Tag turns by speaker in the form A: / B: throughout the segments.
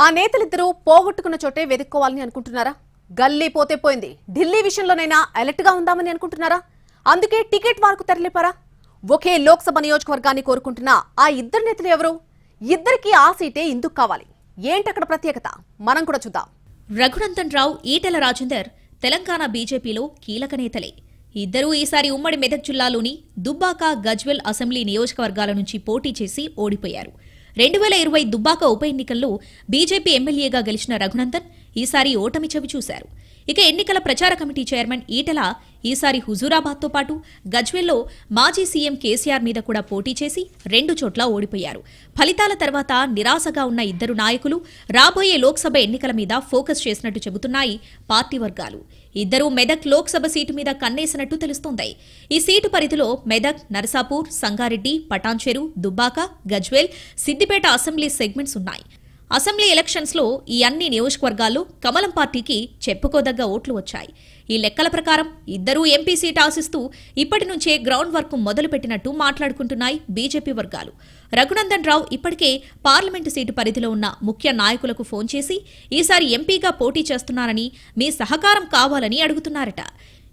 A: ఆ నేతలిద్దరూ పోగొట్టుకున్న చోటే వెతుక్కోవాలని అనుకుంటున్నారా? గల్లీ పోతే పోయింది, ఢిల్లీ విషయంలోనైనా అలర్ట్ గా ఉందామని అనుకుంటున్నారా? అందుకే టికెట్ వార్కు తెరలేపారా? ఒకే లోక్సభ నియోజకవర్గాన్ని కోరుకుంటున్న ఆ ఇద్దరు నేతలు ఎవరు? ఇద్దరికి ఆ సీటే ఎందుకు కావాలి? ఏంటక్కడ ప్రత్యేకత? మనం కూడా చూద్దాం.
B: రఘునందన్ రావు, ఈటెల రాజేందర్ తెలంగాణ బీజేపీలో కీలక నేతలే. ఇద్దరూ ఈసారి ఉమ్మడి మెదక్ జిల్లాలోని దుబ్బాక, గజ్వెల్ అసెంబ్లీ నియోజకవర్గాల నుంచి పోటీ చేసి ఓడిపోయారు. 2020 దుబ్బాక ఉప ఎన్నికల్లో బీజేపీ ఎమ్మెల్యేగా గెలిచిన రఘునందన్ ఈసారి ఓటమి చవి చూశారు. ఇక ఎన్నికల ప్రచార కమిటీ చైర్మన్ ఈటెల ఈసారి హుజూరాబాద్తో పాటు గజ్వెల్లో మాజీ సీఎం కేసీఆర్ మీద కూడా పోటీ చేసి 2 చోట్ల ఓడిపోయారు. ఫలితాల తర్వాత నిరాశగా ఉన్న ఇద్దరు నాయకులు రాబోయే లోక్సభ ఎన్నికల మీద ఫోకస్ చేసినట్టు చెబుతున్నాయి పార్టీ వర్గాలు. ఇద్దరూ మెదక్ లోక్సభ సీటు మీద కన్నేసినట్టు తెలుస్తోంది. ఈ సీటు పరిధిలో మెదక్, నరసాపూర్, సంగారెడ్డి, పటాన్చెరు, దుబ్బాక, గజ్వేల్, సిద్దిపేట అసెంబ్లీ సెగ్మెంట్స్ ఉన్నాయి. అసెంబ్లీ ఎలక్షన్స్ లో ఈ అన్ని నియోజకవర్గాల్లో కమలం పార్టీకి చెప్పుకోదగ్గ ఓట్లు వచ్చాయి. ఈ లెక్కల ప్రకారం ఇద్దరూ ఎంపీ సీట్ ఆశిస్తూ ఇప్పటి నుంచే గ్రౌండ్ వర్క్ మొదలుపెట్టినట్టు మాట్లాడుకుంటున్నాయి బీజేపీ వర్గాలు. రఘునందన్ రావు ఇప్పటికే పార్లమెంటు సీటు పరిధిలో ఉన్న ముఖ్య నాయకులకు ఫోన్ చేసి ఈసారి ఎంపీగా పోటీ చేస్తున్నారని, మీ సహకారం కావాలని అడుగుతున్నారట.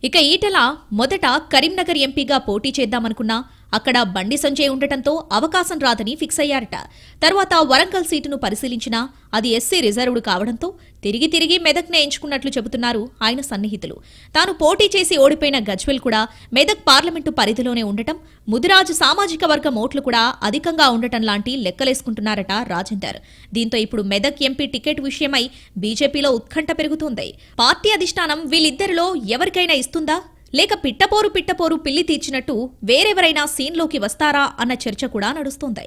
B: ఇక ఈటెల మొదట కరీంనగర్ ఎంపీగా పోటీ చేద్దామనుకున్నా అక్కడ బండి సంజయ్ ఉండటంతో అవకాశం రాదని ఫిక్స్ అయ్యారట. తర్వాత వరంగల్ సీటును పరిశీలించినా అది ఎస్సీ రిజర్వ్డ్ కావడంతో తిరిగి మెదక్నే ఎంచుకున్నట్లు చెబుతున్నారు ఆయన సన్నిహితులు. తాను పోటీ చేసి ఓడిపోయిన గజ్వెల్ కూడా మెదక్ పార్లమెంటు పరిధిలోనే ఉండటం, ముదిరాజు సామాజిక వర్గం ఓట్లు కూడా అధికంగా ఉండటం లాంటి లెక్కలేసుకుంటున్నారట రాజేందర్. దీంతో ఇప్పుడు మెదక్ ఎంపీ టికెట్ విషయమై బీజేపీలో ఉత్కంఠ పెరుగుతోంది. పార్టీ అధిష్టానం వీళ్ళిద్దరిలో ఎవరికైనా ఇస్తుందా, లేక పిట్టపోరు పిల్లి తీర్చినట్టు వేరెవరైనా సీన్లోకి వస్తారా అన్న చర్చ కూడా నడుస్తోంది.